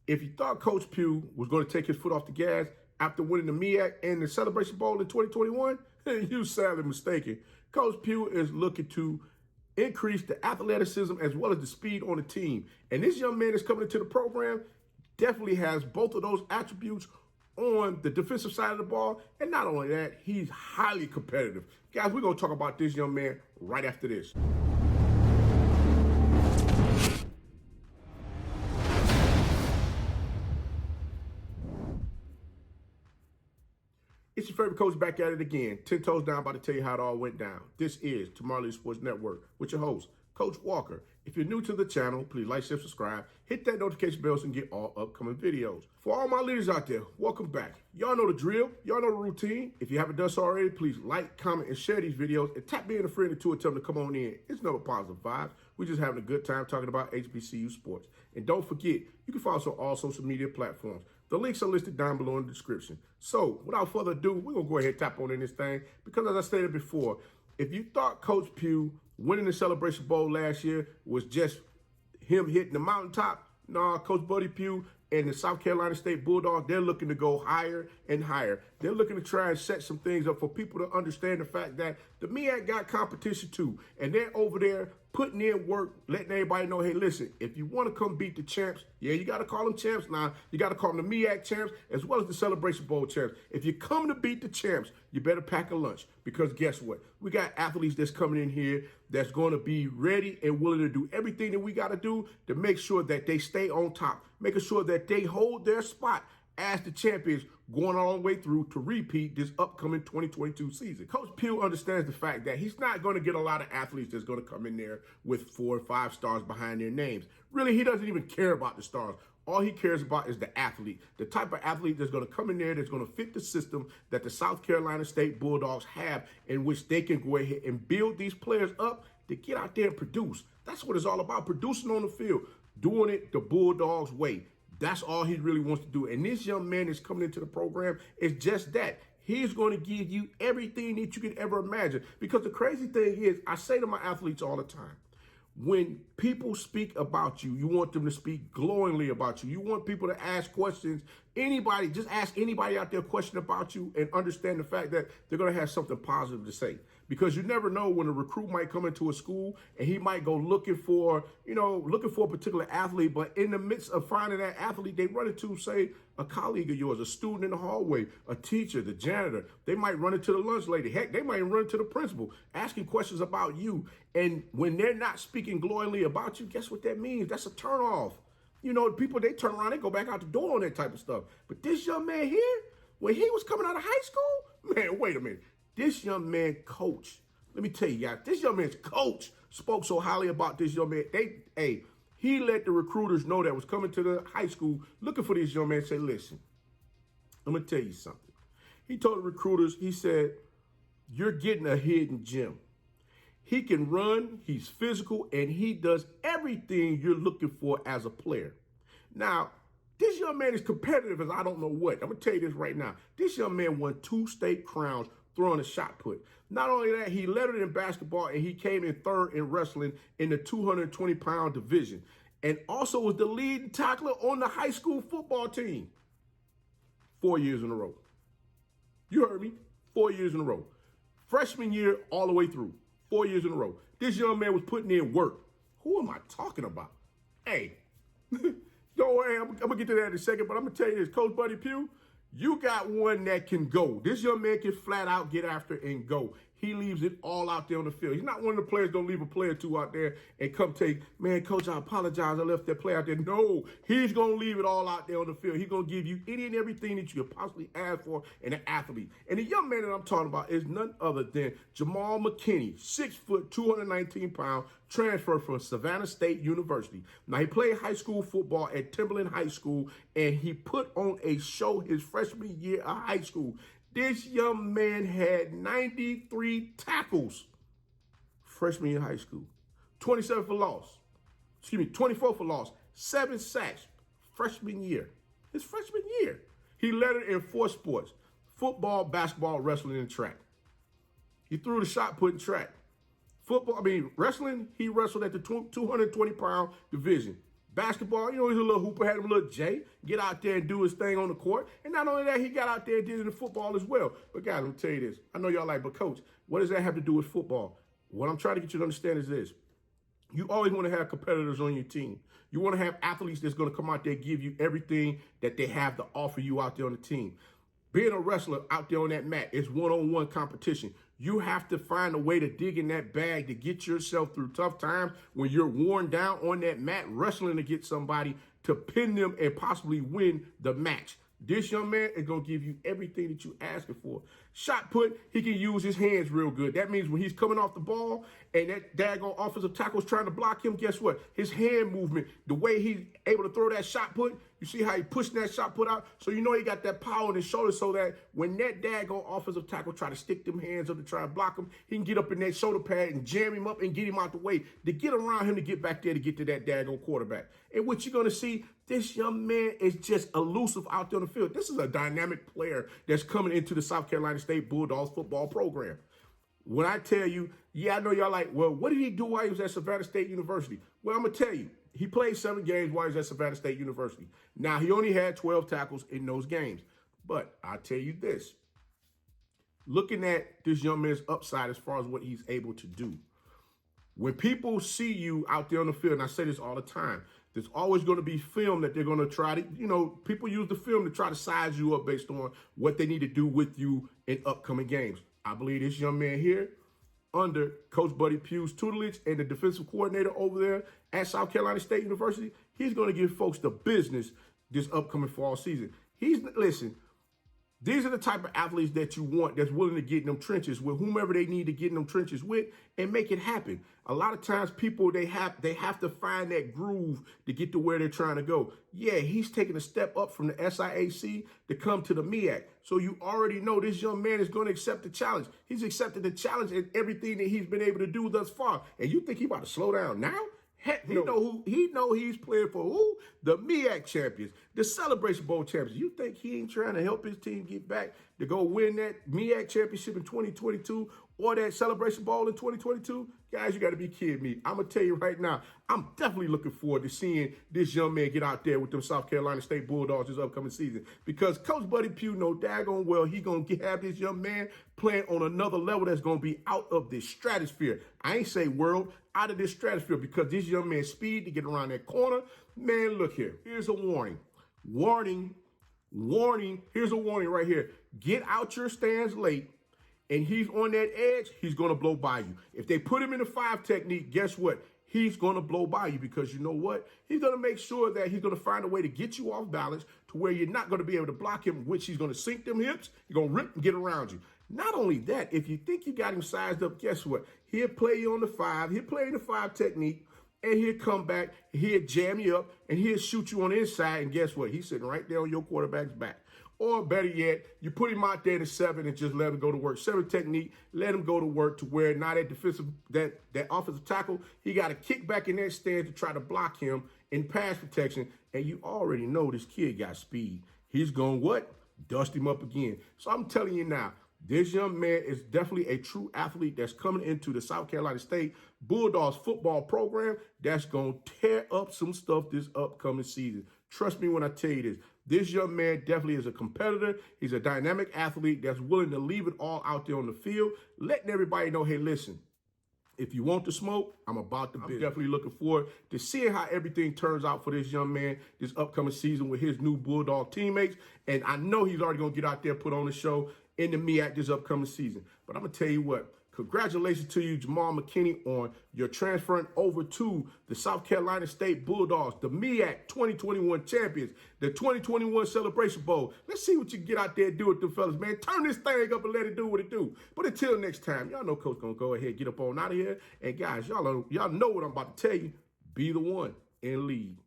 If you thought Coach Pough was going to take his foot off the gas after winning the MEAC and the Celebration Bowl in 2021, you're sadly mistaken. Coach Pough is looking to increase the athleticism as well as the speed on the team. And this young man that's coming into the program definitely has both of those attributes on the defensive side of the ball. And not only that, he's highly competitive. Guys, we're going to talk about this young man right after this. It's your favorite coach back at it again. 10 toes down, about to tell you how it all went down. This is Tomorrow Sports Network with your host, Coach Walker. If you're new to the channel, please like, share, subscribe, hit that notification bell so you can get all upcoming videos. For all my leaders out there, welcome back. Y'all know the drill. Y'all know the routine. If you haven't done so already, please like, comment, and share these videos. And tap me and a friend or two and tell them to come on in. It's never positive vibes. We're just having a good time talking about HBCU sports. And don't forget, you can follow us on all social media platforms. The links are listed down below in the description. So without further ado, we're going to go ahead and tap on in this thing. Because as I stated before, if you thought Coach Pough winning the Celebration Bowl last year was just him hitting the mountaintop, nah, Coach Buddy Pough and the South Carolina State Bulldogs, they're looking to go higher and higher. They're looking to try and set some things up for people to understand the fact that the MEAC got competition too. And they're over there putting in work, letting everybody know, hey, listen, if you want to come beat the champs, yeah, you got to call them champs now. You got to call them the MEAC champs as well as the Celebration Bowl champs. If you come to beat the champs, you better pack a lunch because guess what? We got athletes that's coming in here that's going to be ready and willing to do everything that we got to do to make sure that they stay on top, making sure that they hold their spot as the champions going all the way through to repeat this upcoming 2022 season. Coach Pough understands the fact that he's not going to get a lot of athletes that's going to come in there with 4 or 5 stars behind their names. Really, he doesn't even care about the stars. All he cares about is the athlete, the type of athlete that's going to come in there that's going to fit the system that the South Carolina State Bulldogs have, in which they can go ahead and build these players up to get out there and produce. That's what it's all about, producing on the field, doing it the Bulldogs way. That's all he really wants to do. And this young man that's coming into the program is just that. He's going to give you everything that you could ever imagine. Because the crazy thing is, I say to my athletes all the time, when people speak about you, you want them to speak glowingly about you. You want people to ask questions. Anybody, just ask anybody out there a question about you and understand the fact that they're going to have something positive to say. Because you never know when a recruit might come into a school and he might go looking for a particular athlete. But in the midst of finding that athlete, they run into, say, a colleague of yours, a student in the hallway, a teacher, the janitor. They might run into the lunch lady. Heck, they might run into the principal asking questions about you. And when they're not speaking glowingly about you, guess what that means? That's a turnoff. You know, people, they turn around, they go back out the door on that type of stuff. But this young man here, when he was coming out of high school, man, wait a minute. This young man coach, let me tell you guys, this young man's coach spoke so highly about this young man. He let the recruiters know that was coming to the high school looking for this young man and say, listen, I'm going to tell you something. He told the recruiters, he said, you're getting a hidden gem. He can run, he's physical, and he does everything you're looking for as a player. Now, this young man is competitive as I don't know what. I'm going to tell you this right now. This young man won 2 state crowns throwing a shot put. Not only that, he led it in basketball, and he came in 3rd in wrestling in the 220-pound division, and also was the leading tackler on the high school football team 4 years in a row. You heard me, 4 years in a row. Freshman year all the way through, 4 years in a row. This young man was putting in work. Who am I talking about? Hey, don't worry, I'm going to get to that in a second, but I'm going to tell you this, Coach Buddy Pough, you got one that can go. This young man can flat out get after and go. He leaves it all out there on the field. He's not one of the players going to leave a play or two out there and come take, man, coach, I apologize. I left that play out there. No, he's going to leave it all out there on the field. He's going to give you any and everything that you could possibly ask for in an athlete. And the young man that I'm talking about is none other than Mckinney, 6 foot, 219 pound, transfer from Savannah State University. Now, he played high school football at Timberland High School, and he put on a show his freshman year of high school. This young man had 93 tackles freshman year of high school, 24 for loss, 7 sacks freshman year. His freshman year. He led it in 4 sports: football, basketball, wrestling, and track. He threw the shot put in track. Wrestling, he wrestled at the 220-pound division. Basketball, you know, he's a little hooper, had him a little J, get out there and do his thing on the court. And not only that, he got out there and did it in football as well. But guys, let me tell you this. I know y'all like, but coach, what does that have to do with football? What I'm trying to get you to understand is this. You always want to have competitors on your team. You want to have athletes that's going to come out there and give you everything that they have to offer you out there on the team. Being a wrestler out there on that mat is one-on-one competition. You have to find a way to dig in that bag to get yourself through tough times when you're worn down on that mat, wrestling to get somebody to pin them and possibly win the match. This young man is going to give you everything that you're asking for. Shot put, he can use his hands real good. That means when he's coming off the ball and that daggone offensive tackle is trying to block him, guess what? His hand movement, the way he's able to throw that shot put, you see how he pushed that shot put out? So you know he got that power in his shoulders so that when that daggone offensive tackle try to stick them hands up to try to block him, he can get up in that shoulder pad and jam him up and get him out the way to get around him to get back there to get to that daggone quarterback. And what you're going to see, this young man is just elusive out there on the field. This is a dynamic player that's coming into the South Carolina State Bulldogs football program. When I tell you, yeah, I know y'all like, well, what did he do while he was at Savannah State University? Well, I'm going to tell you, he played 7 games while he was at Savannah State University. Now, he only had 12 tackles in those games. But I'll tell you this, looking at this young man's upside as far as what he's able to do, when people see you out there on the field, and I say this all the time, there's always going to be film that they're going to try to, you know, people use the film to try to size you up based on what they need to do with you in upcoming games. I believe this young man here, under Coach Buddy Pough's tutelage and the defensive coordinator over there at South Carolina State University, he's going to give folks the business this upcoming fall season. Listen, these are the type of athletes that you want that's willing to get in them trenches with whomever they need to get in them trenches with and make it happen. A lot of times people, they have to find that groove to get to where they're trying to go. Yeah, he's taking a step up from the SIAC to come to the MEAC. So you already know this young man is going to accept the challenge. He's accepted the challenge in everything that he's been able to do thus far. And you think he's about to slow down now? Heck, he know he's playing for who? The MEAC champions, the Celebration Bowl champions. You think he ain't trying to help his team get back to go win that MEAC championship in 2022 or that Celebration Bowl in 2022? Guys, you got to be kidding me. I'm going to tell you right now, I'm definitely looking forward to seeing this young man get out there with them South Carolina State Bulldogs this upcoming season, because Coach Buddy Pough know daggone well he going to have this young man playing on another level that's going to be out of this stratosphere. I ain't say world, out of this stratosphere, because this young man's speed to get around that corner. Man, look here. Here's a warning. Warning. Here's a warning right here. Get out your stands late, and he's on that edge, he's going to blow by you. If they put him in the 5 technique, guess what? He's going to blow by you, because you know what? He's going to make sure that he's going to find a way to get you off balance to where you're not going to be able to block him, which he's going to sink them hips. He's going to rip and get around you. Not only that, if you think you got him sized up, guess what? He'll play you on the 5. He'll play in the 5 technique, and he'll come back, he'll jam you up, and he'll shoot you on the inside, and guess what? He's sitting right there on your quarterback's back. Or better yet, you put him out there to 7 and just let him go to work. 7 technique, let him go to work to where now that offensive tackle, he got to kick back in that stand to try to block him in pass protection. And you already know this kid got speed. He's going what? Dust him up again. So I'm telling you now, this young man is definitely a true athlete that's coming into the South Carolina State Bulldogs football program that's going to tear up some stuff this upcoming season. Trust me when I tell you this. This young man definitely is a competitor. He's a dynamic athlete that's willing to leave it all out there on the field, letting everybody know, hey, listen, if you want the smoke, I'm about to bid. I'm definitely looking forward to seeing how everything turns out for this young man this upcoming season with his new Bulldog teammates. And I know he's already going to get out there, put on the show in the MEAC this upcoming season. But I'm going to tell you what, congratulations to you, Mckinney, on your transferring over to the South Carolina State Bulldogs, the MEAC 2021 champions, the 2021 Celebration Bowl. Let's see what you can get out there and do with them fellas, man. Turn this thing up and let it do what it do. But until next time, y'all know Coach going to go ahead, get up on out of here. And guys, y'all know what I'm about to tell you. Be the one and lead.